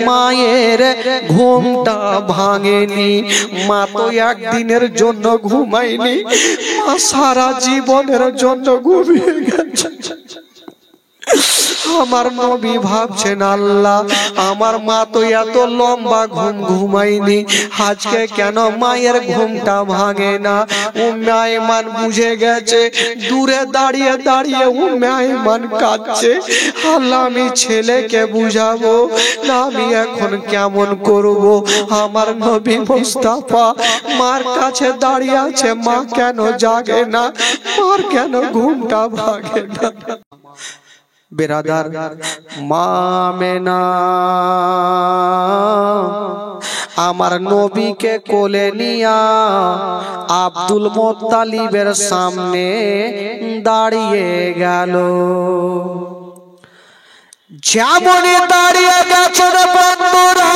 মায়ের ঘুমটা ভাঙেনি, মা তো একদিনের জন্য ঘুমায়নি, মা সারা জীবনের জন্য ঘুমিয়ে গেছে। আমার নবী ভাবছেন আল্লাহ আমার মা তো এত লম্বা ঘুম ঘুমায়নি, আজকে কেন মায়ের ঘুমটা ভাঙে না। উম্মে আইমান বুঝে গেছে, দূরে দাঁড়িয়ে দাঁড়িয়ে উম্মে আইমান কাঁদছে, আল্লাহ আমি ছেলেকে বুঝাবো না আমি এখন কেমন করব। আমার নবী মুস্তাফা মার কাছে দাঁড়িয়ে আছে, মা কেন জাগে না, মার কেন ঘুমটা ভাঙে না। বেরাদার, মা আমেনা আমার নবীকে কোলে নিয়া আব্দুল মুত্তালিবের সামনে দাঁড়িয়ে গেল। যেমনই দাঁড়িয়ে গেছেন বন্ধুরা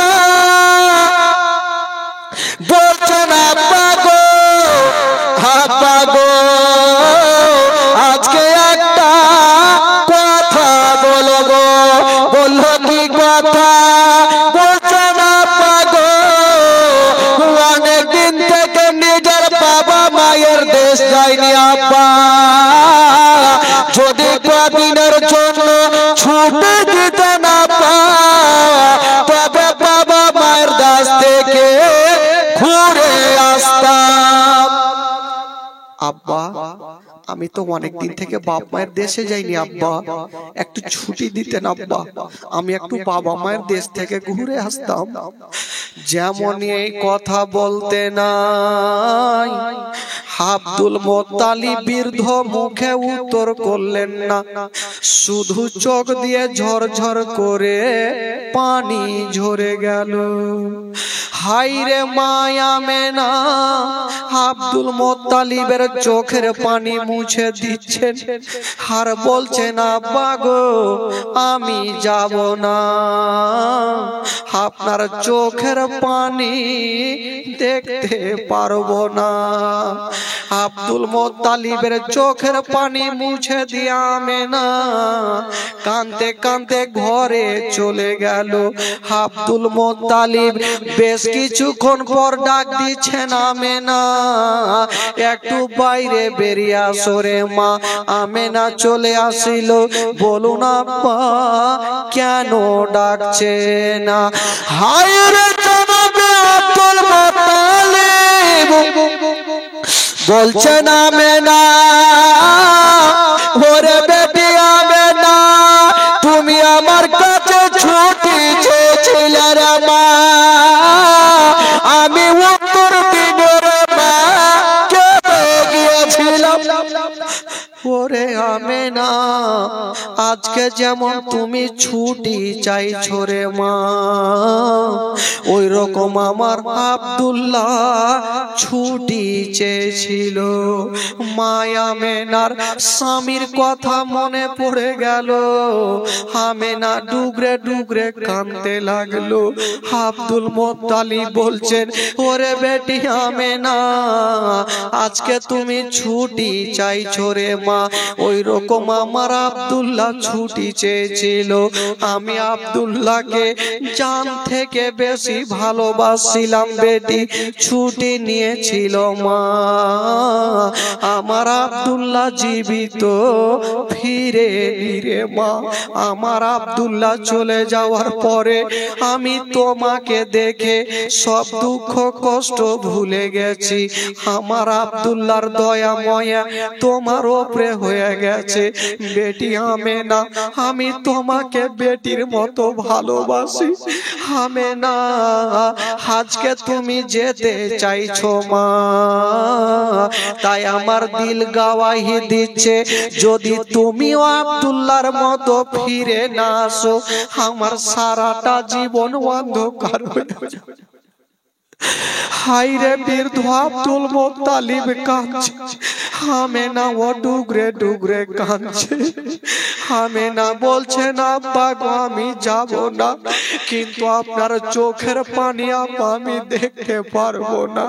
বলছেন আব্বা গো, আব্বা গো আজকে একটা কথা বলো গো। বললো কি কথা? বলছেন আব্বা গো অনেকদিন থেকে নিজের বাবা মায়ের দেশ যায়নি আব্বা, যদি কদিনের জন্য ছুটি দিতে না তবে বাবা মায়ের দেশ থেকে ঘুরে আসতাম। আব্বা আমি তো অনেকদিন থেকে বাপ মায়ের দেশে যাইনি আব্বা, একটু ছুটি দিতেন আব্বা, আমি একটু বাবা মায়ের দেশ থেকে ঘুরে আসতাম। যেমন এই কথা বলতে নাই আব্দুল মুত্তালিব বৃদ্ধ মুখে উত্তর করলেন না, শুধু চোখ দিয়ে ঝরঝর করে পানি ঝরে গেল। হায়রে মা আমেনা আব্দুল মুত্তালিবের চোখের পানি মুছে দিচ্ছেন আর বলছেন আব্বা গো আমি যাব না, আপনার চোখের পানি দেখতে পারবো না। আব্দুল মুত্তালিবের চোখের পানি মুছে দিয়ে আমেনা কাঁদতে কাঁদতে ঘরে চলে গেল। আব্দুল মুত্তালিব বেশ কিছুক্ষণ পর ডাক দিচ্ছেন আমেনা একটু বাইরে বেরিয়ে আসো রে মা। আমেনা চলে আসিল, বলুন আব্বা কেন ডাকছে না? হায় রে জনাবে আব্দুল মুত্তালিব বলছেন আমেনা, ওরে বেটি আমেনা তুমি আমার কাছে ছুটি চেয়েছিলে রে মা, আমি উত্তর দিব রে মা কেঁদে গিয়েছিলাম। ওরে আমেনা আজকে যেমন তুমি ছুটি চাইছো রে মা, ওই রকম আমার আব্দুল্লাহ ছুটি চেয়েছিল। মা আমেনার স্বামীর কথা মনে পড়ে গেল, আমেনা ডুগরে ডুগরে কাঁদতে লাগলো। আব্দুল মুত্তালিব বলছেন ওরে বেটি আমেনা আজকে তুমি ছুটি চাইছো রে মা, ওই রকম আমার আব্দুল্লাহ ছুটি চেয়েছিল। আমি আব্দুল্লাহকে জান থেকে বেশি ভালোবাসছিলাম বেটি, ছুটি নিয়েছিল মা। আমার আব্দুল্লাহ জীবিত ফিরে রে মা, আমার আব্দুল্লাহ চলে যাওয়ার পরে আমি তোমাকে দেখে সব দুঃখ কষ্ট ভুলে গেছি। আমার আব্দুল্লাহর দয়া ময়া তোমার উপরে হয়ে গেছে বেটি আমেনা, আমি তোমাকে বেটির মতো ভালোবাসি। আমেনা আজকে তুমি যেতে চাইছো মা, তাই আমার দিল গাওয়াহি দিচ্ছে যদি তুমিও আব্দুল্লাহর মতো ফিরে না আসো আমার সারাটা জীবন অন্ধকার হয়ে যাবে। হাইরে বৃদ্ধ আব্দুল মুত্তালিব কাঁদছে, আমেনা ও ডুগরে ডুগরে কাঁদছে। আমেনা বলছেন আব্বা গো আমি যাব না, কিন্তু আপনার চোখের পানি আব্বা আমি দেখতে পারবো না।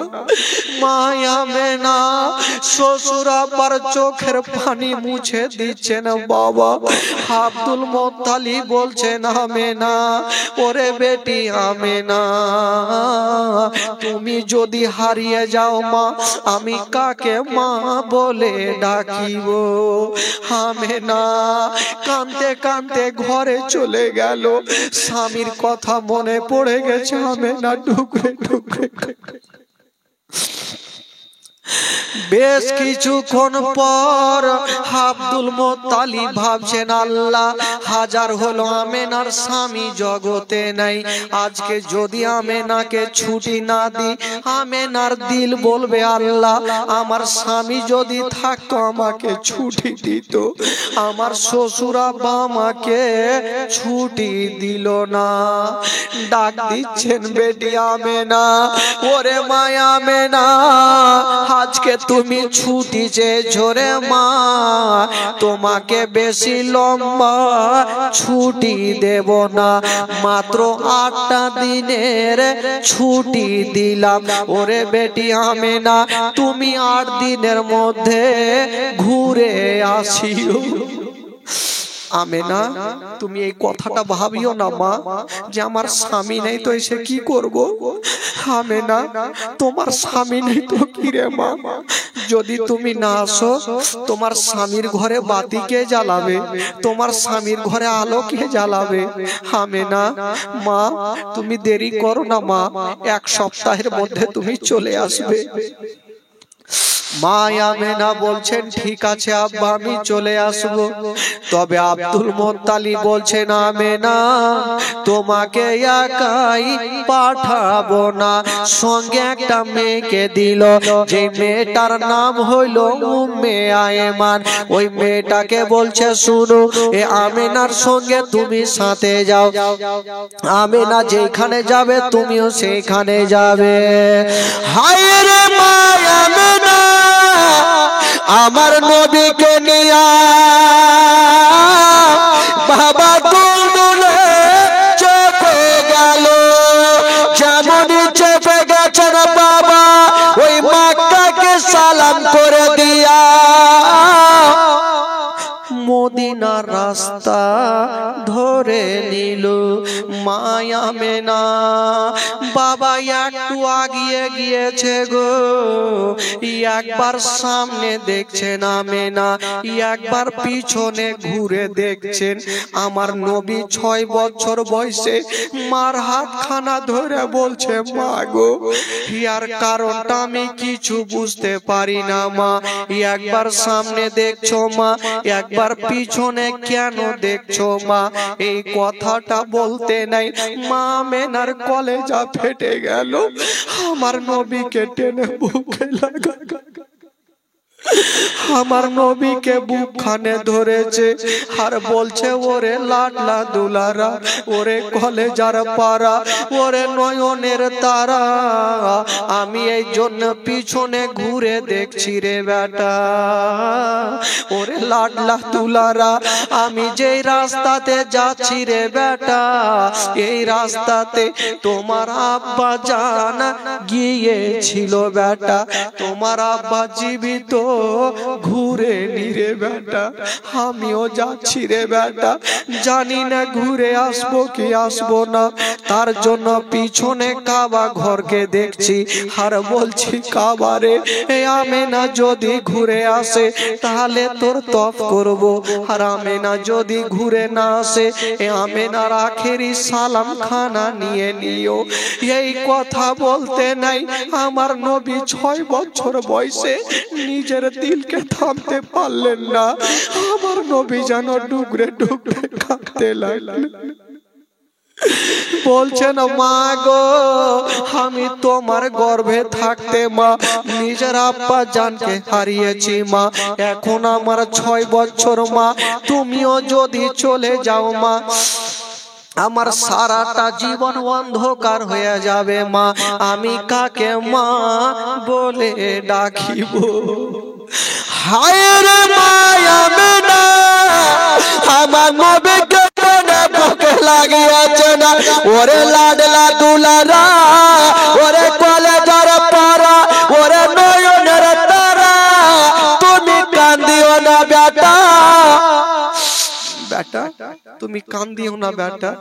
মা আমেনা শ্বশুর আব্বার চোখের পানি মুছে দিচ্ছেন। বাবা আব্দুল মুত্তালিব বলছেন আমেনা, ওরে বেটি আমেনা, তুমি যদি হারিয়ে যাও মা, আমি কাকে মা বলে ডাকিব? আমেনা কাঁদতে কাঁদতে ঘরে চলে গেল। স্বামীর কথা মনে পড়ে গেছে। আমেনা ঢুকে ঢুকে বেশ কিছুক্ষণ পর আব্দুল মুত্তালিব ভাবছেন, আল্লাহ হাজার হলো আমেনার স্বামী জগতে নাই, আজকে যদি আমেনাকে ছুটি না দিই, আমেনার দিল বলবে আল্লাহ আমার স্বামী যদি থাকতো আমাকে ছুটি দিত। আমার শ্বশুর আব্বা আমাকে ছুটি দিল না। ডাক দিচ্ছেন বেটি আমেনা, ওরে মা আমেনা, আজকে তুমি ছুটি চেয়েছো রে মা, তোমাকে বেশি লম্বা ছুটি দেব না, মাত্র 8টা দিনের ছুটি দিলাম। ওরে বেটি আমেনা, তুমি 8 দিনের মধ্যে ঘুরে আসিও। আমেনা তুমি এই কথাটা ভাবিও না মা, যে আমার স্বামী নেই তো এসে কি করব। আমেনা তোমার স্বামী নেই তো কি রে মা, যদি তুমি না আসো তোমার স্বামীর ঘরে বাতি কে জ্বালাবে, তোমার স্বামীর ঘরে আলো কে জ্বালাবে? আমেনা মা তুমি দেরি করো না মা, 1 সপ্তাহের মধ্যে তুমি চলে আসবে। মা আমেনা বলছেন ঠিক আছে আব্বা আমি চলে আসবো। তবে আব্দুল মুত্তালিব বলছেন আমেনা তোমাকে একাই পাঠাবো না, সঙ্গে একটা মেয়েকে দিল, যে মেয়েটার নাম হইল উম্মে আয়মান। ওই মেয়েটাকে বলছে শুনো, এ আমেনার সঙ্গে তুমি সাথে যাও, আমেনা যেখানে যাবে তুমিও সেখানে যাবে। হায় রে মা আমেনা আমার নবীকে নিয়া বাবা দুলদুলে চেপে গেল, যেমনই চেপে গেছেন বাবা ওই মক্কাকে সালাম করে দিয়া মদিনার রাস্তা ধরে নিল। মা আমেনা বাবা একটু আগিয়ে গিয়েছে গো, একবার সামনে দেখছেন আমেনা, একবার পিছনে ঘুরে দেখছেন। আমার নবী 6 বছর বয়সে মার হাতখানা ধরে বলছে মা গো ইয়ার কারণটা আমি কিছু বুঝতে পারি না মা, একবার সামনে দেখছো মা, একবার পিছনে কেন দেখছো মা? এই কথাটা বলতে নাই মা আমেনার কলেজা ফেটে গেল। আমার নবীকে টেনে বুকে লাগা, আমার নবীকে বুকখানে ধরেছে আর বলছে ওরে লাডলা দুলারা, ওরে কলেজার পারা, ওরে নয়নের তারা, আমি এই জন্য পিছনে ঘুরে দেখছি রে বেটা। ওরে লাডলা দুলারা, আমি যেই রাস্তাতে যাচ্ছি রে বেটা, এই রাস্তাতে তোমার আব্বা জান গিয়েছিল বেটা, তোমার আব্বা জীবিত ঘুরে নিরে বেটা, আমিও যাচ্ছি রে বেটা, জানি না ঘুরে আসবো কি আসবো না, তার জন্য পিছনে কাবা ঘরকে দেখছি আর বলছি কাবা রে এ আমেনা যদি ঘুরে আসে তাহলে তোর তফ করব, আর আমেনা যদি ঘুরে না আসে এ আমেনার আখেরি সালাম খানা নিয়ে নিও। এই কথা বলতে নাই আমার নবী 6 বছর বয়সে নিজের দিলকে থামতে পারলেন না, আমার নবী যেন ডুগরে ডুগরে কাঁদতে লাগলেন। বলছেন মা গো আমি তোমার গর্ভে থাকতে মা নিজের আব্বা জানকে হারিয়েছি মা, এখন আমার 6 বছর মা, তুমিও যদি চলে যাও মা আমার সারাটা জীবন অন্ধকার হয়ে যাবে মা, আমি কাকে মা বলে ডাকিব? হায় রে মায়া মেনা, আমার নবীকে মনে বুকে লাগিয়েছে না। ওরে লাডলা দুলারা, ওরে কলেজার পারা, ওরে নয়নের তারা, তুমি কান্দিও না বেটা, বেটা তুমি কান্দিও না বেটা,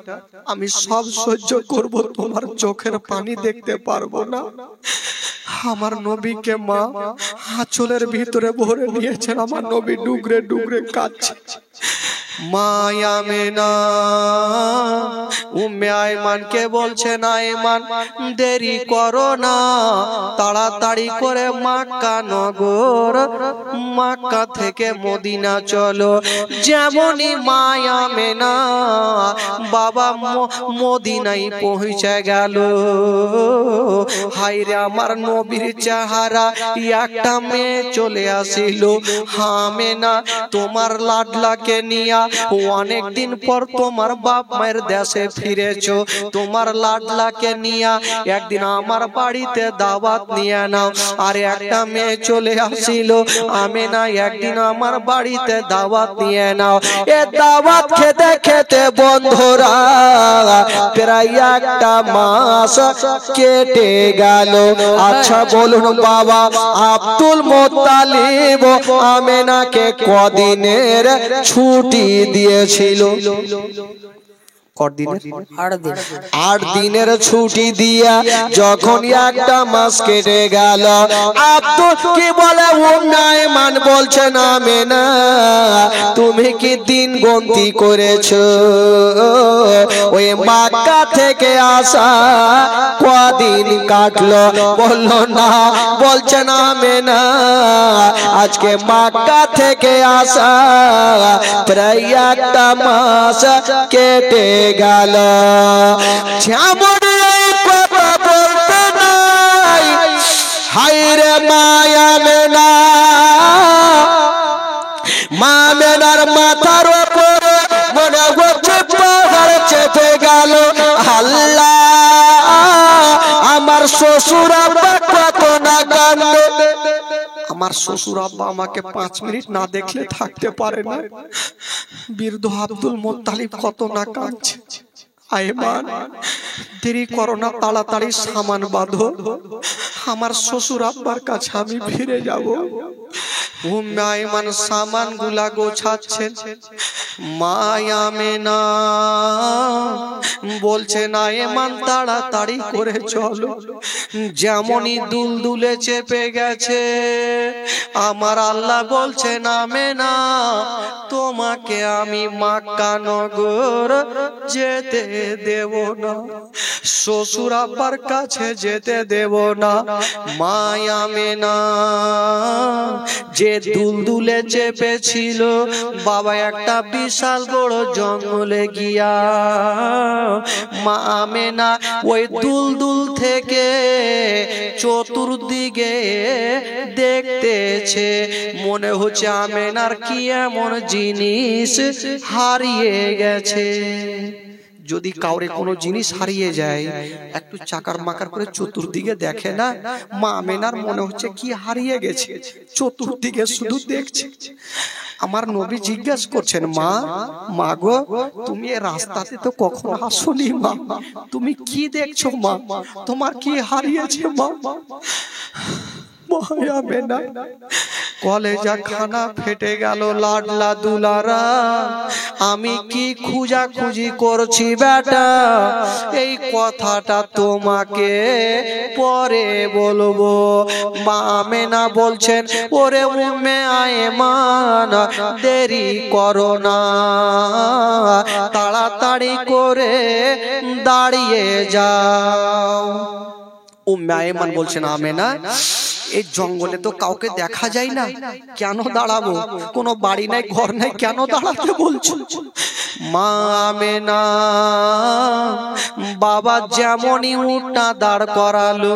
আমি সব সহ্য করব, তোমার চোখের পানি দেখতে পারবো না। আমার নবীকে মা আঁচলের ভিতরে ভরে নিয়েছেন, আমার নবী ডুগরে ডুগরে কাঁদছে। মায়া মেনা উম্মে আয়মানকে বলছেন, আয়মান দেরি করো না, তাড়াতাড়ি করে মক্কা নগর, মক্কা থেকে মদিনা চলো। যেমনই মায়া মেনা বাবা মদিনায় পৌঁছে গেল, হায়রে আমার নবীর চেহারা, একটা মেয়ে চলে আসিল। হামেনা তোমার লাডলাকে নিয়া অনেকদিন পর তোমার বাপ মায়ের দেশে ফিরেছো, তোমার লাডলাকে নিয়া একদিন আমার বাড়িতে দাওয়াত নিয়ে নাও। আর একটা মেয়ে চলে আসিল, আমেনা একদিন আমার বাড়িতে দাওয়াত নিয়ে নাও। এ দাওয়াত খেতে খেতে বন্ধুরা প্রায় একটা মাস কেটে গেল। আচ্ছা বলুন বাবা, আব্দুল মুত্তালিব আমেনাকে কদিনের ছুটি দিয়েছিল? 8 দিনের ছুটি দিয়া যখন একটা মাস কেটে গেল, আব্দুল কি বলে উম্মে আয়মান বলছেন, আমেনা তুমি কি দিন গণতি করেছো? ওই মক্কা থেকে আসা কদিন কাটলো? বললো না। বলছেন আমেনা আজকে মক্কা থেকে আসা প্রায় একটা মাস কেটে গেল। যেমন কথা বলতে নাই, হায়রে মায়া মেনা, মা মেনার মাথার উপরে মনে হচ্ছে পাহাড় চেপে গেল। আল্লাহ, আমার শ্বশুর আব্বা কত না কান্দে। আমার শ্বশুর আব্বা আমাকে 5 মিনিট না দেখলে থাকতে পারে না। বীরদ আব্দুল মুত্তালিব কত না কাঁদছে। আয়মান দেরি করো না, তাড়াতাড়ি সামান বাঁধো, আমার শ্বশুর আব্বার কাছে আমি ফিরে যাব। উম্মে আয়মান সামান গুলা গোছাচ্ছেন। মায়া মেনা বলছেন, আয়মান তাড়াতাড়ি করে চলো। যেমনই দুলদুলে চেপে গেছে, আমার আল্লাহ বলছেন, আমেনা তোমাকে আমি মক্কা নগর যেতে দেব না, শ্বশুর আব্বার কাছে যেতে দেব না। মায়া মেনা যে দুলদুলে চেপেছিল, বাবা একটা বিশাল বড় জঙ্গলে গিয়া মা আমেনা ওই দুলদুল থেকে চতুর্দিকে দেখতেছে। মনে হচ্ছে আমেনার কি এমন জিনিস হারিয়ে গেছে। যদি কাউরে কোনো জিনিস হারিয়ে যায়, একটু চাকার মাকার করে চতুর্দিকে দেখে না, মা আমেনার মনে হচ্ছে কি হারিয়ে গেছে, চতুর্দিকে শুধু দেখছে। আমার নবী জিজ্ঞাসা করছেন, মা মা গো তুমি এই রাস্তাতে তো কখনো আসোনি, মা তুমি কি দেখছো মা, তোমার কি হারিয়েছে মা? কলেজা খানা ফেটে গেল। লাডলা দুলারা আমি কি খুঁজাখুঁজি করছি বেটা, এই কথাটা তোমাকে পরে বলবো। মা আমেনা বলছেন, ওরে উম্মে আয়মান দেরি করো না, তাড়াতাড়ি করে দাঁড়িয়ে যাও। উম্মে আয়মান বলছেন, আমেনা এই জঙ্গলে তো কাউকে দেখা যায় না, কেন দাঁড়াবো? কোনো বাড়ি নাই, ঘর নাই, কেন দাঁড়াতে বলছো? মা আমেনা বাবা যেমনই উঠটা দাঁড় করালো,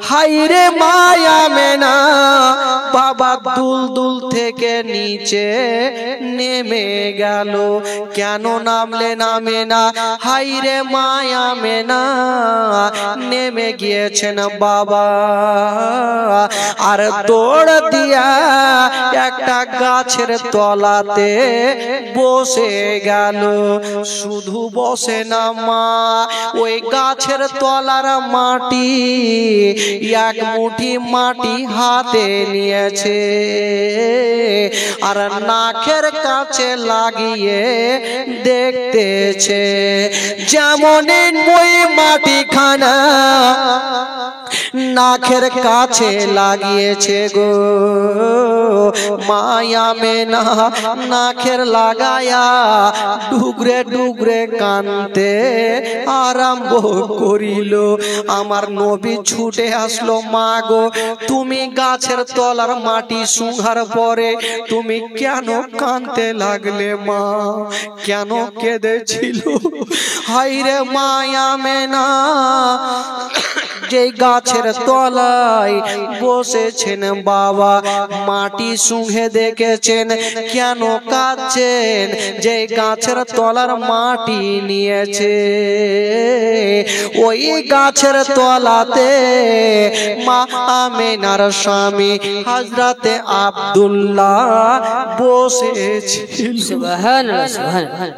হাইরে মা আমেনা বাবা দুল দুল থেকে নিচে নেমে গেল। কেন নামলে নামে না? হাইরে মা আমেনা নেমে গিয়েছেন বাবা, আর দৌড় দিয়া একটা গাছের তলাতে বসে গেল। শুধু বসে না মা, ওই গাছের তলার মাটি এক মুঠি মাটি হাতে নিয়েছে, আর নাকের কাছে লাগিয়ে দেখতেছে। যেমন ওই মাটি খানা নাকের কাছে লাগিয়েছে গো, মায়া মেনা নাকের লাগায়া ডুগরে ডুগরে কানতে আরম্ভ করিল। আমার নবী ছুটে আসলো, মা গো তুমি গাছের তলার মাটি শুঙার পরে তুমি কেন কানতে লাগলে মা? কেন কেঁদেছিল? হাইরে মায়া মেনা যে গাছের তলায় বসেছেন বাবা, মাটি শুঙে দেখেছেন, কেন কাঁদছেন? যে গাছের তলার মাটি নিয়েছে, ওই গাছের তলাতে মা আমেনার স্বামী হযরতে আব্দুল্লাহ বসেছিল। সুবহানাল্লাহ, সুবহানাল্লাহ।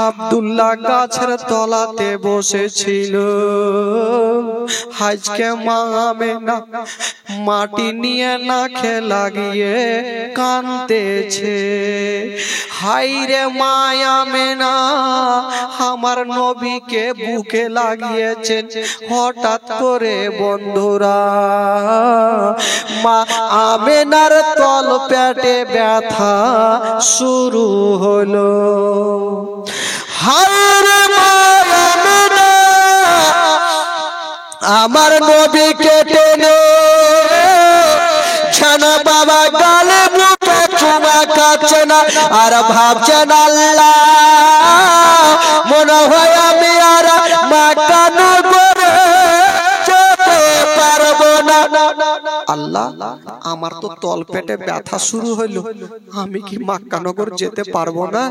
আব্দুল্লাহ গাছের তলাতে বসেছিল। আজকে মা আমেনা মাটি নিয়ে নাকে লাগিয়ে কাঁদতেছে। হাইরে মা আমেনা আমার নবীকে বুকে লাগিয়েছেন। হঠাৎ করে বন্ধুরা মা আমেনার তল পেটে ব্যথা শুরু হলো। হায়রে মা আমেনা আমার নবীকে টেনে ছানা বাবা গালে মুখে চুমা খাচ্ছে না, আর ভাবছেন আল্লাহ মনে হয় আমি আর মাক্কা নগরে যেতে পারবো না। আল্লাহ আমার তো তল পেটে ব্যথা শুরু হলো, আমি কি মক্কা নগর যেতে পারবো না?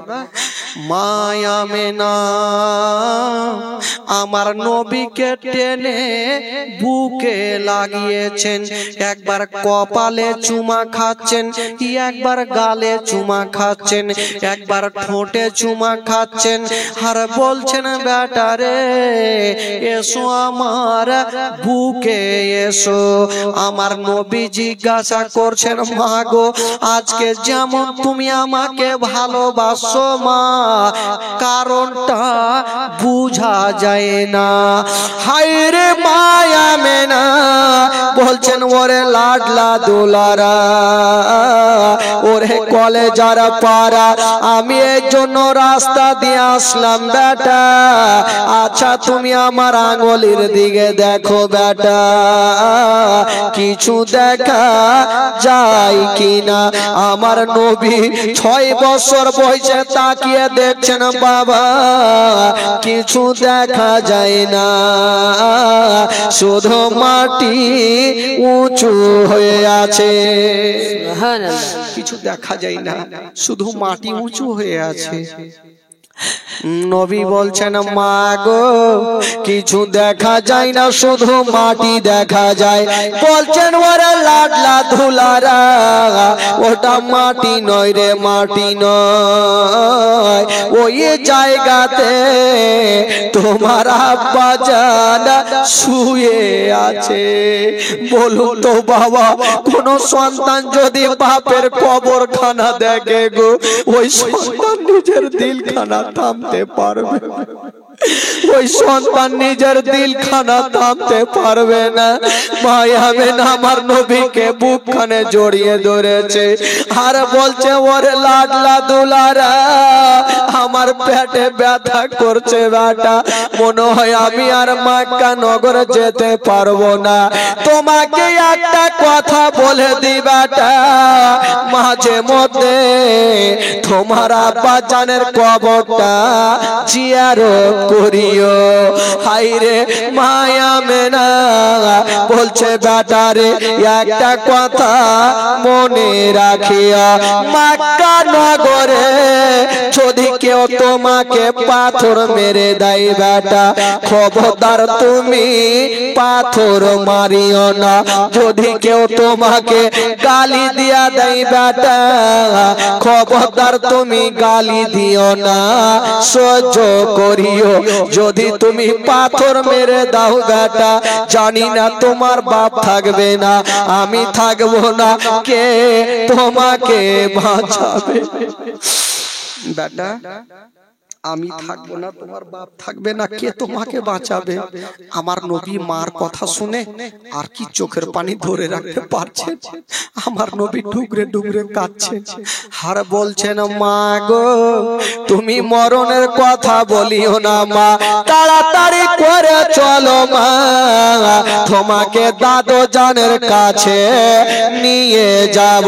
মা আমেনা আমার নবীকে টেনে বুকে লাগিয়েছেন। একবার কপালে চুমা খাচ্ছেন, একবার গালে চুমা খাচ্ছেন, একবার ঠোঁটে চুমা খাচ্ছেন, আর বলছেন বেটা রে এসো আমার বুকে এসো। আমার নবী জিজ্ঞাসা করছেন, মা গো আজকে যেমন তুমি আমাকে ভালোবাসো মা, কারণটা বুঝা যায় না। হায়রে মা আমেনা বলছেন, ওরে লাডলা দুলারা, ওরে কলেজার পাড়া, আমি এই জন্য রাস্তা দিয়ে আসলাম বেটা। আচ্ছা তুমি আমার আঙ্গুলের দিকে দেখো বেটা, কিছু দেখা যায় কিনা। আমার নবী 6 বছর বয়সে তাকিয়ে দেখছেন বাবা, কিছু দেখা যায় না, শুধু মাটি উঁচু হয়ে আছে। কিছু দেখা যায় না, শুধু মাটি উঁচু হয়ে আছে। নবী বলছেন, মা গো কিছু দেখা যায় না, শুধু মাটি দেখা যায়। বলছেন, ওরে লাডলা ধুলারা, ওটা মাটি নয় রে, মাটি নয়, ওই জায়গাতে তোমার আব্বা জান শুয়ে আছে। বলুন তো বাবা, কোন সন্তান যদি বাপের কবরখানা দেখে গো, ওই সন্তান নিজের দিলখানা থামতে পারবে? ওই সন্তান নিজের দিলখানা থামতে পারবে না। মায়ামেনা আমার নবীকে বুকখানে জড়িয়ে ধরেছে আর বলছে, ওরে লাডলা দুলারা, আমার পেটে ব্যথা করছে বেটা, মনে হয় আমি আর মক্কা নগর যেতে পারবো না। তোমাকে একটা কথা বলে দি বেটা, মাঝে মধ্যে তোমার আব্বা জানের কবরটা জিয়ারত করিও। হাইরে মায়ামেনা বলছে, বেটা রে একটা কথা মনে রাখিয়া, মক্কা নগরে যদি কেউ তোমাকে পাথর মেরে দেয় বেটা, খবরদার তুমি পাথর মারিও না। যদি কেউ তোমাকে গালি দিয়া দেয় বেটা, খবরদার তুমি গালি দিও না, সহ্য করিও। যদি তুমি পাথর মেরে দাও বেটা, জানি না তোমার বাপ থাকবে না, আমি থাকবো না, কে তোমাকে বাঁচাবে? বেটা আমি থাকবো না, তোমার বাপ থাকবে না, কে তোমাকে বাঁচাবে? আমার নবী মার কথা শুনে আর কি চোখের পানি ধরে রাখতে পারছেন। আমার নবী ডুগরে ডুগরে কাঁদছেন আর বলছেন, মা গো তুমি মরণের কথা বলিও না মা, তাড়াতাড়ি করে চলো মা, তোমাকে দাদু জানের কাছে নিয়ে যাব,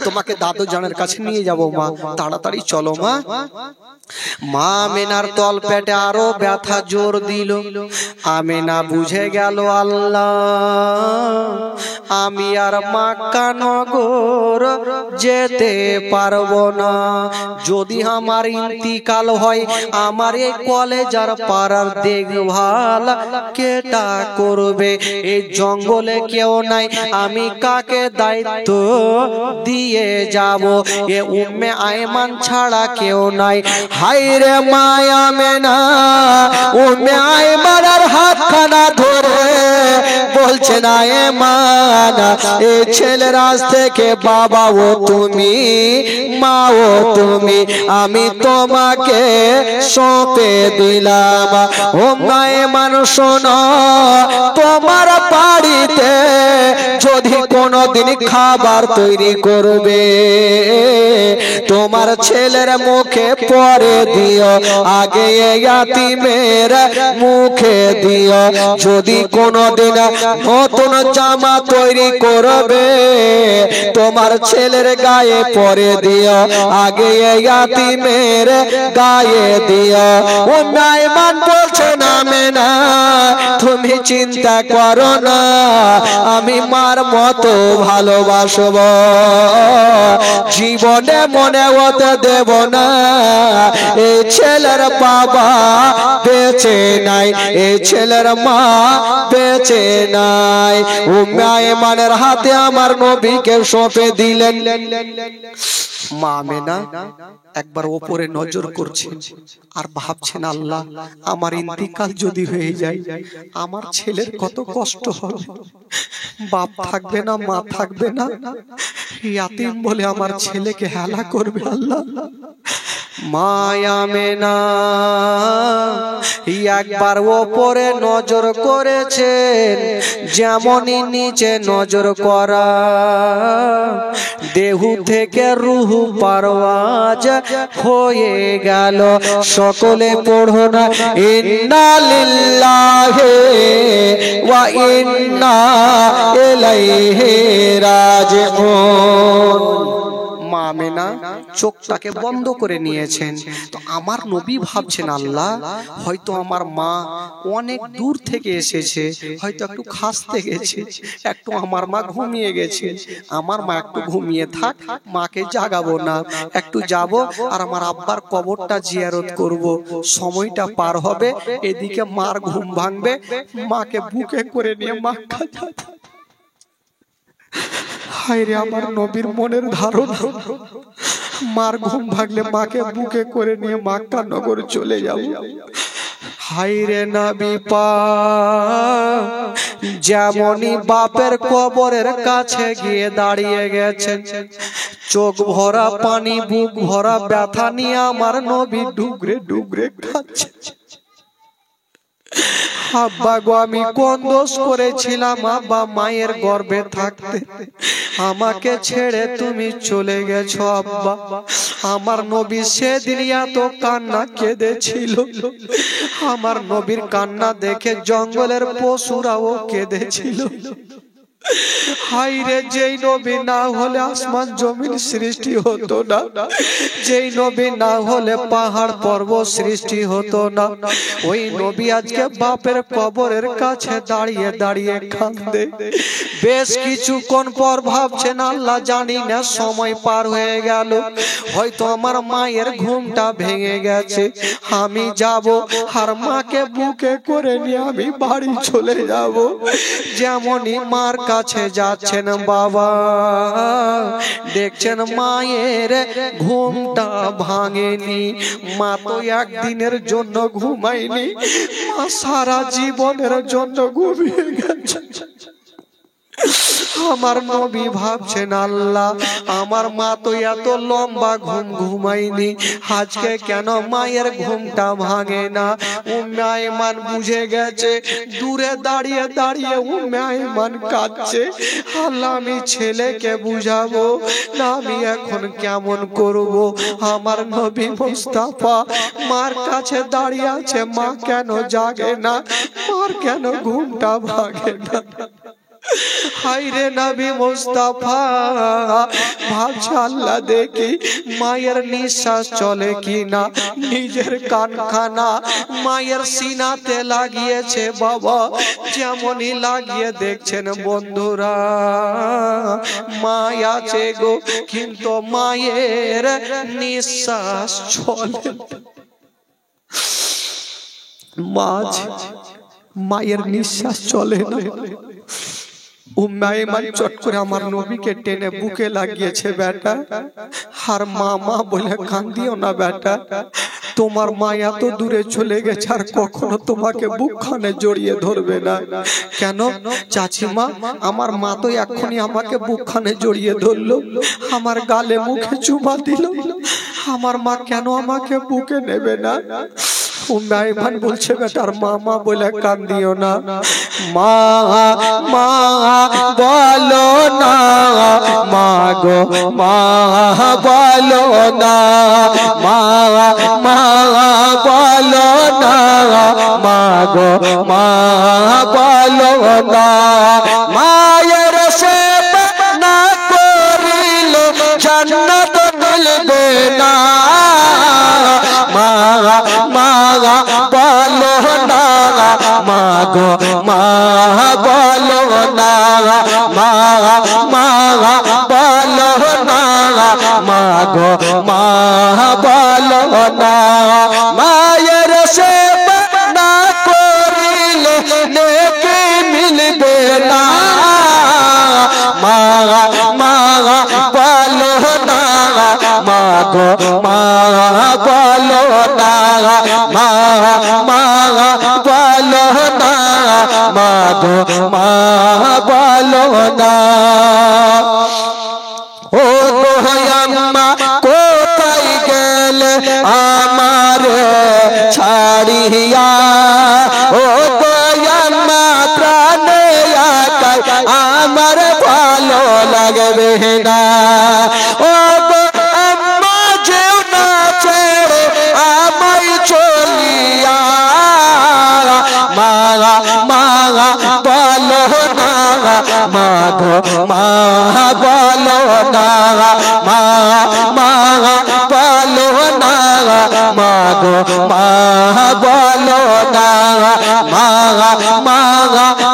তোমাকে দাদু জানের কাছে নিয়ে যাব মা, তাড়াতাড়ি চলো মা। মা আমেনার তল পেটে আরো ব্যথা জোর দিল। আমেনা বুঝে গেল, আল্লাহ আমি আর মক্কা নগর যেতে পারবো না। যদি আমার ইন্তিকাল হয়, আমার এই কলেজার পাড়ার দেখভাল কেটা করবে? এই জঙ্গলে কেউ নাই, আমি কাকে দায়িত্ব দিয়ে যাব? এ উম্মে আয়মান ছাড়া কেউ নাই। হায়রে মায়ামেনা উম্মে আয়মানের হাতখানা ধরে বলছে, না আয়মান, এই ছেলের আজ থেকে বাবা ও তুমি, মা ও তুমি, আমি তোমাকে সঁপে দিলাম। ও আয়মান শোনো, তোমার বাড়িতে যদি কোনোদিন খাবার তৈরি করবে, তোমার ছেলের মুখে পরে দিও, আগে ইয়াতীমের মুখে দিও। যদি কোনোদিন নতুন জামা তৈরি করবে, তোমার ছেলের গায়ে পরে দিও, আগে ইয়াতীমের গায়ে দিও। ও আয়মান বলছে, না মেনা তুমি চিন্তা করো না, আমি মার মতো ভালোবাসব, জীবনে মনে হতে দেব না। এই ছেলের বাবা বেঁচে নাই, এই ছেলের মা বেঁচে নাই। উম্মে আয়মানের হাতে আমার নবীকে সঁপে দিলেন। মা আমেনা একবার ওপরে নজর করছেন আর ভাবছেন, আল্লাহ আমার ইন্তিকাল যদি হয়ে যায়, আমার ছেলের কত কষ্ট হবে, বাপ থাকবে না, মা থাকবে না, ইয়াতীম বলে আমার ছেলেকে হেলা করবে আল্লাহ। মা আমেনা একবার ওপরে নজর করেছেন, যেমনই নিচে নজর করা, দেহ থেকে রূহ পারওয়াজ হয়ে গেল। সকলে পড়ো না, ইন্না লিল্লাহি ওয়া ইন্না ইলাইহি রাজিউন। মা আমেনা চোখটাকে বন্ধ করে নিয়েছেন। তো আমার নবী ভাবছেন, আল্লাহ হয়তো আমার মা অনেক দূর থেকে এসেছে, হয়তো একটু খাসতে গেছে, একটু আমার মা ঘুমিয়ে গেছে, আমার মা একটু ঘুমিয়ে থাক, মাকে জাগাবো না, একটু যাব আর আমার আব্বার কবরটা জিয়ারত করব, সময়টা পার হবে, এদিকে মার ঘুম ভাঙবে, মাকে বুকে করে নিয়ে মক্কা যাব। হায়রে আমার নবীর মনের ধারণা, মার ঘুম ভাগলে মাকে বুকে করে নিয়ে মক্কা নগর চলে যাব। হাইরে নবী পাক যেমনই বাপের কবরের কাছে গিয়ে দাঁড়িয়ে গেছেন, চোখ ভরা পানি, বুক ভরা ব্যথা নিয়ে আমার নবী ডুগরে ডুগরে কাঁদছে। আব্বা গো, আমি কোন দোষ করেছিলাম আব্বা মায়ের গর্ভে থাকতে আমাকে ছেড়ে তুমি চলে গেছো আব্বা। আমার নবী সেদিন এত কান্না কেঁদেছিল, আমার নবীর কান্না দেখে জঙ্গলের পশুরাও কেঁদেছিল। হাইরে, যেই নবী না হলে আসমান জমিন সৃষ্টি হতো না, যেই নবী না হলে পাহাড় পর্বত সৃষ্টি হতো না, ওই নবী আজকে বাপের কবরের কাছে দাঁড়িয়ে দাঁড়িয়ে কাঁদে। বেশ কিছুক্ষণ পর ভাবছেন, আল্লাহ জানি না সময় পার হয়ে গেল, হয়তো আমার মায়ের ঘুমটা ভেঙে গেছে, আমি যাব আর মাকে বুকে করে নিয়ে আমি বাড়ি চলে যাব। যেমনই মার কাছে যাচ্ছেন বাবা, দেখছেন মায়ের ঘুমটা ভাঙেনি। মা তো একদিনের জন্য ঘুমায়নি, মা সারা জীবনের জন্য ঘুমিয়ে গেছে। আমার নবী ভাবছেন, আল্লাহ আমার মা তো এত লম্বা ঘুম ঘুমায়নি, আজকে কেন মায়ের ঘুমটা ভাঙে না? উম্মে আইমান বুঝে গেছে, দূরে দাঁড়িয়ে দাঁড়িয়ে উম্মে আইমান কাঁদছে। আল্লাহ আমি ছেলেকে বুঝাবো না, আমি এখন কেমন করব? আমার নবী মুস্তাফা মার কাছে দাঁড়িয়ে আছে, মা কেন জাগে না, মার কেন ঘুমটা ভাঙে না? হাইরে নবী মুস্তাফা ভাবছে, আল্লাহ দেখি মায়ের নিঃশ্বাস চলে কিনা। নিজের কানখানা মায়ের সিনাতে লাগিয়েছে বাবা, যেমনই লাগিয়ে দেখছেন বন্ধুরা মা আছে গো, কিন্তু মায়ের নিঃশ্বাস চলে। মায়ের নিঃশ্বাস চলে না। উম্মে আইমান চট করে আমার নবীকে টেনে বুকে লাগিয়েছে, বেটা আর মা মা বলে কান্দিও না বেটা, তোমার মা এত দূরে চলে গেছে আর কখনো তোমাকে বুকখানে জড়িয়ে ধরবে না। কেন চাচিমা? আমার মা তো এখনই আমাকে বুকখানে জড়িয়ে ধরলো, আমার গালে মুখে চুমা দিল, আমার মা কেন আমাকে বুকে নেবে না? উম্মে আইমান বলছে, বেটার মা মা বলে কান্দিও না, মা মা বলো না, মা গো মা বলো না, মা মা বলো না, মা গো মা বলো না। মায়ের সেবা না করিলে জান্নাত মিলবে না, মা মা বলো না, মা গো মা বলো না, মা মা বলো না, মা গো মা বলো না। মায়ের সেবা না করিলে নেকি মিলবে না, মা মা বলো না, মা গো মা বলো না, মা মা বলো না, মা গো মা বলো না। ও আম্মা কোথায় গেলে আমার ছাড়িয়া, ও আম্মা প্রাণে একাই আমার ভালো লাগবে না, ও আম্মা যেও না ছেড়ে আমায় চলিয়া, মা মা বলো না, মা গো মা বলো না, মা মা বলো না, মা গো মা বলো না, মা মা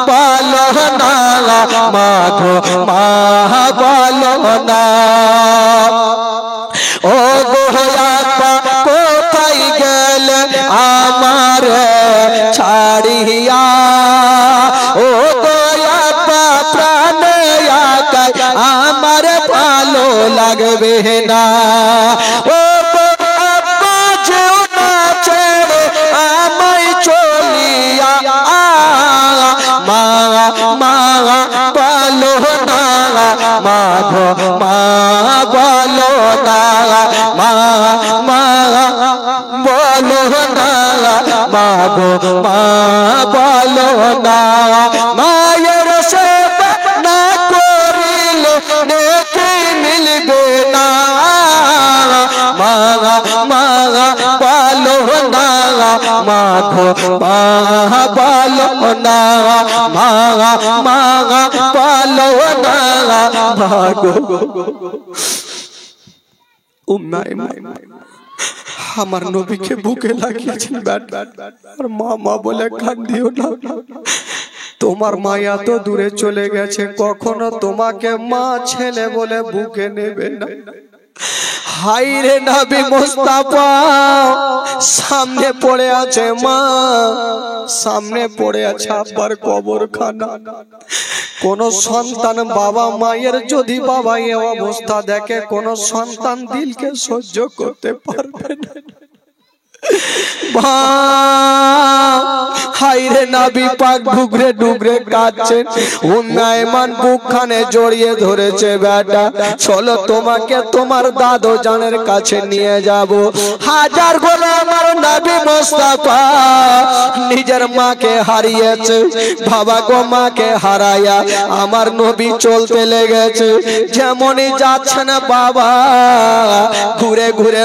বলো না, মা গো মা বলো না। ও গো আব্বা কোথায় গেলে আমার ছাড়িয়া, ও গো আব্বা প্রাণে একাই আমার ভালো লাগবে না, ও গো আব্বা যেও না ছেড়ে আমায় গো মা বলো না, মা মা বলো না, মা গো মা বলো না। মায়ের সেবা না করিলে নেকি মিলবে না। মা মা বলো না, মা গো মা বলো না, মা মা বলো না, মা গো। আমার নবীকে বুকে লাগিয়েছেন আর মা মা বলে কান্দিও না। তোমার মা এত দূরে চলে গেছে, কখনো তোমাকে মা ছেলে বলে বুকে নেবে না। হায়রে নবী মুস্তাফা, সামনে পড়ে আছে মা, সামনে পড়ে আছে আব্বার কবরখানা। কোন সন্তান বাবা মায়ের যদি বাবা এই অবস্থা দেখে, কোন সন্তান দিলকে সহ্য করতে পারবে না। হায়রে নবী পাক ডুগরে ডুগরে কাঁদছেন। উম্মে আইমান বুকখানে জড়িয়ে ধরেছে, বেটা চলো তোমাকে তোমার দাদু জানের কাছে নিয়ে যাব। হাজার গোলা আমার নবী মুস্তাফা নিজের মাকে হারিয়েছে, বাবা গো মাকে হারায়া আমার নবী চলতে লেগেছে। যেমনই যাচ্ছে না বাবা ঘুরে ঘুরে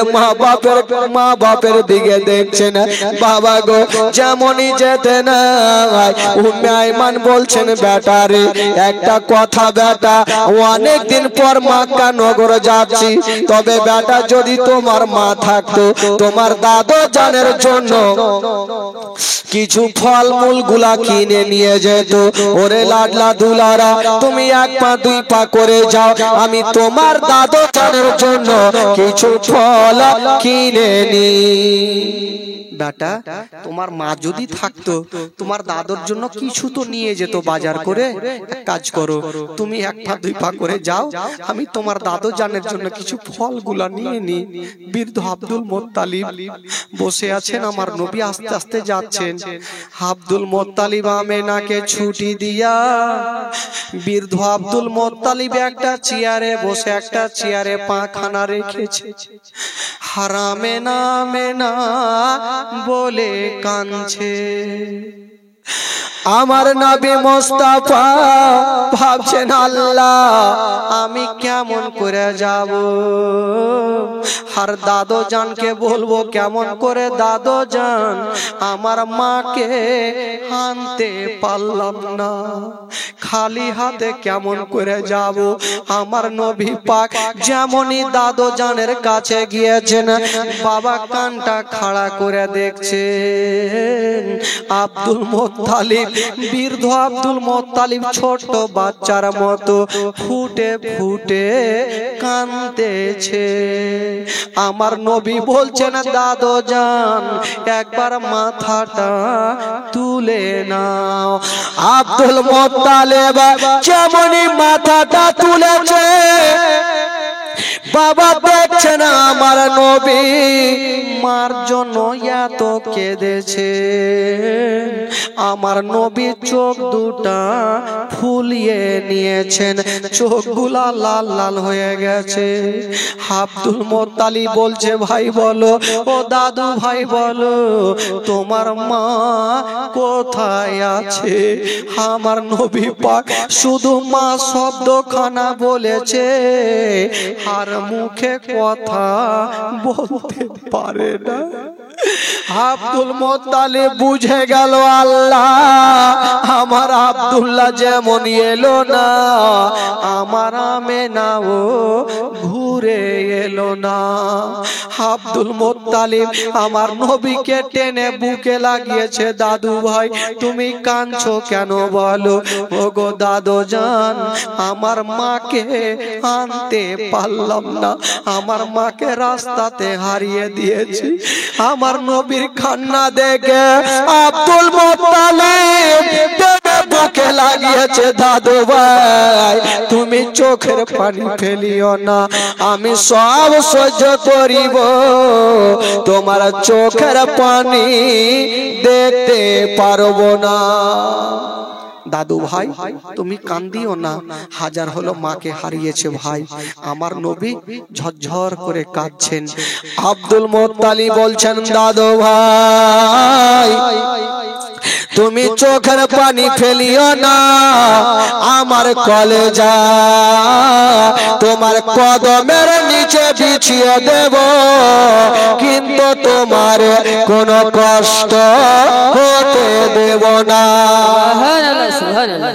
মা বাপের দিকে দেখছেন। বাবা গো যেমনই যেতে না, উম্মে আইমান বলছেন বেটা রে একটা কথা, বেটা অনেকদিন পর মক্কা নগর যাচ্ছি, তবে বেটা যদি তোমার মা থাকতো তোমার দাদু জানের জন্য কিছু ফল মূল গুলা কিনে নিয়ে যেত। ওরে লাডলা দুলারা, তুমি এক পা দুই পা করে যাও, আমি তোমার দাদু জানের জন্য কিছু ফল কিনে নি। বেটা তোমার মা যদি থাকতো তোমার দাদুর জন্য কিছু তো নিয়ে যেত বাজার করে। এক কাজ করো, তুমি এক পা দুই পা করে যাও, আমি তোমার দাদু জানের জন্য কিছু ফলগুলা নিয়ে নি। বৃদ্ধ আব্দুল মুত্তালিব বসে আছেন, আমার নবী আস্তে আস্তে যাচ্ছেন। আব্দুল মুত্তালিব আমেনাকে ছুটি দিয়া বৃদ্ধ আব্দুল মুত্তালিব একটা চেয়ারে বসে, একটা চেয়ারে পা খানা রেখেছে। হারামে না মেনা বলে কাঁদছে। আমার নবী মুস্তাফা ভাবছেন আল্লাহ আমি কেমন করে যাব, আর দাদু জানকে বলবো কেমন করে, দাদু জান আমার মাকে আনতে পারলাম না, খালি হাতে কেমন করে যাব। আমার নবী পাক যেমনই দাদু জানের কাছে গিয়েছেন, বাবা কানটা খাড়া করে দেখছেন আব্দুল মুত্তালিব, বৃদ্ধ আব্দুল মুত্তালিব ছোট বাচ্চার মতো ফুটে ফুটে কাঁদতেছে। আমার নবী বলছেন দাদু জান একবার মাথাটা তুলে নাও। আব্দুল মুত্তালিব যেমনই মাথাটা তুলেছে, বাবা দেখছেন আমার নবী মার জন্য এত কেঁদেছে। আমার নবী চোখ দুটা ফুলিয়ে নিয়েছেন, চোখগুলা লাল লাল হয়ে গেছে। আব্দুল মুত্তালিব বলছে ভাই বলো, ও দাদু ভাই বলো তোমার মা কোথায় আছে? আমার নবী পাক শুধু মা শব্দখানা বলেছে, আর মুখে কথা বলতে পারে না। আব্দুল মুত্তালিব বুঝে গেল আল্লাহ আমার আব্দুল্লাহ যেমন এলো না, আমার আমেনাও ঘুরে এলো না। আব্দুল মুত্তালিব আমার নবীকে টেনে বুকে লাগিয়েছে। দাদু ভাই তুমি কাঁদছো কেন বলো? ওগো দাদু জান আমার মাকে আনতে পারলাম না, আমার মাকে রাস্তাতে হারিয়ে দিয়েছি। আমার নবীর কান্না দেখে আব্দুল মুত্তালিব বুকে লাগিয়েছে। দাদু ভাই তুমি চোখের পানি ফেলিও না, আমি সব সহ্য করিব, তোমার চোখের পানি দেখতে পারবো না। দাদু ভাই তুমি কান্দিও না, হাজার হলো মাকে হারিয়েছে ভাই। আমার নবী ঝরঝর করে কাঁদছেন। আব্দুল মুত্তালিব বলছেন দাদু ভাই তুমি চোখের পানি ফেলিও না, আমার কলেজা তোমার কদমের নিচে বিছিয়ে দেব, কিন্তু তোমার কোনো কষ্ট হতে দেব না।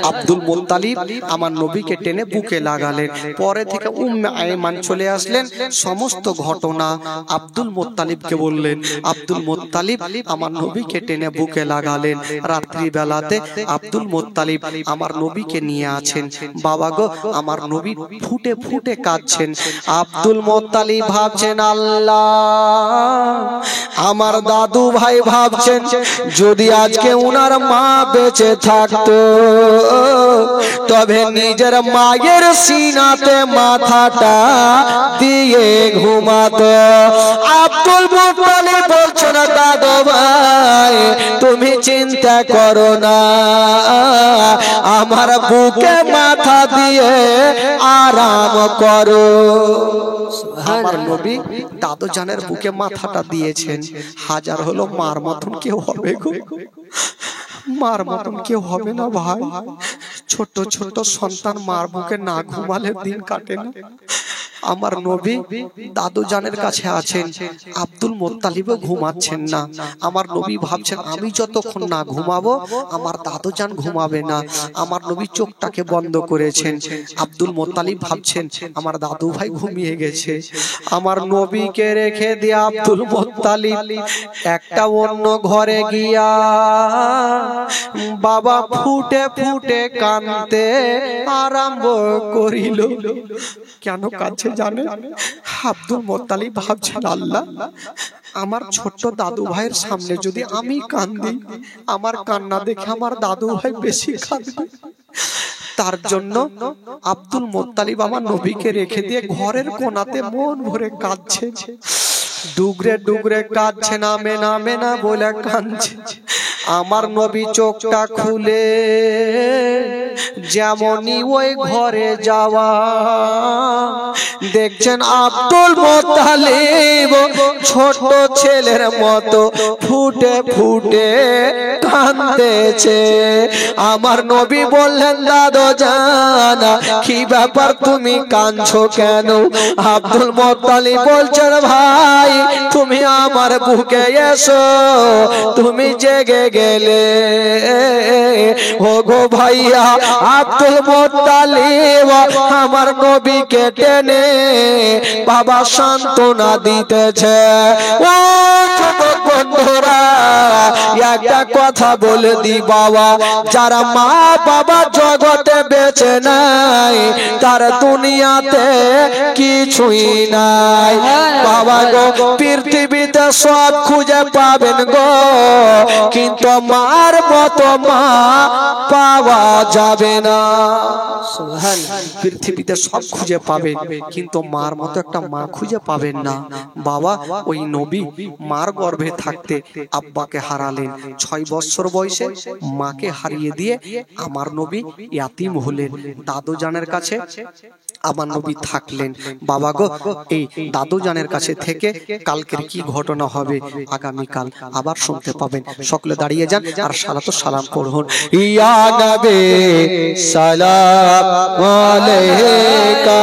আব্দুল মুত্তালিব আমার নবীকে টেনে বুকে লাগালেন। পরে থেকে উম্মে আয়মান চলে আসলেন, সমস্ত ঘটনা আব্দুল মুত্তালিবকে বললেন। আব্দুল মুত্তালিব আমার নবীকে টেনে বুকে লাগালেন। রাত্রি বেলাতে আব্দুল মুত্তালিব আমার নবীকে নিয়ে আছেন। বাবা গো, আমার নবী ফুটে ফুটে কাঁদছেন। আব্দুল মুত্তালিব ভাবছেন আল্লাহ, আমার দাদু ভাই ভাবছেন যদি আজকে উনার মা বেঁচে থাকতো তবে নিজের মায়ের সিনাতে মাথাটা দিয়ে ঘুমাতো। আব্দুল মুত্তালিব বলছেন দাদু ভাই তুমি চিন্তা করো না, আমার বুকে মাথা দিয়ে আরাম করো। আমার নবী দাদু জানের বুকে মাথাটা দিয়েছেন। হাজার হলো মার মতন কেউ হবে গো, মার মতন কেউ হবে না ভাই। ছোট ছোট সন্তান মার বুকে না ঘুমালে দিন কাটে না। আমার নবী দাদু জানের কাছে আছেন, আব্দুল মুত্তালিবও ঘুমাচ্ছেন না। আমার নবী ভাবছেন আমি যতক্ষণ না ঘুমাবো আমার দাদু জান ঘুমাবে না। আমার নবী চোখটাকে বন্ধ করেছেন। আব্দুল মুত্তালিব ভাবছেন আমার দাদু ভাই ঘুমিয়ে গেছে। আমার নবীকে রেখে দিয়ে আব্দুল মুত্তালিব একটা অন্য ঘরে গিয়া বাবা ফুটে ফুটে কাঁদতে আরম্ভ করিল। কেন কাছে জানে? আব্দুল মুত্তালিব ভাবছেন আল্লাহ, আমার ছোট্ট দাদু ভাইয়ের সামনে যদি আমি কাঁদি, আমার কান্না দেখে আমার দাদু ভাই বেশি কাঁদবে। তার জন্য আব্দুল মুত্তালিব আমার নবীকে রেখে দিয়ে ঘরের কোণাতে মন ভরে কাঁদছে। ডুগরে ডুগরে কাঁদছে, নামে নামে না বলে কাঁদছে। আমার নবী চোখটা খুলে যেমনই ওই ঘরে যাওয়া দেখছেন আব্দুল মুত্তালিব ছোট ছেলের মতো ফুটে ফুটে কাঁদতেছে। আমার নবী বললেন দাদু জান কি ব্যাপার তুমি কাঁদছো কেন? আব্দুল মুত্তালিব বলছেন ভাই তুমি আমার বুকে এসো, তুমি জেগে গেলে। ও গো ভাইয়া, আব্দুল মুত্তালিব আমার নবীকে টেনে বাবা সান্ত্বনা দিতেছে। ও ছোট বন্ধুরা, একটা কথা বলে দি বাবা, যারা মা বাবা জগতে বেঁচে নাই তার দুনিয়াতে কিছুই নাই বাবা গো। পৃথিবীতে সব খুঁজে পাবেন গো, কিন্তু মার মতো মা পাওয়া যাবে না। পৃথিবীতে সব খুঁজে পাবেন কিন্তু মার মতো একটা মা খুঁজে পাবেন না। বাবা ওই নবী মার গর্ভে থাকতে আব্বাকে হারালেন। 6 বছর বয়সে মাকে হারিয়ে দিয়ে আমার নবী ইয়াতিম হলেন। দাদু জানের কাছে আমার নবী থাকলেন। বাবা গো, এই দাদু জানের কাছে থেকে কালকের কি ঘটনা হবে আগামীকাল আবার শুনতে পাবেন। সকলে দাঁড়িয়ে যান আর সালাতু সালাম পড়ুন। ইয়া নবী সালাম আলাইকা।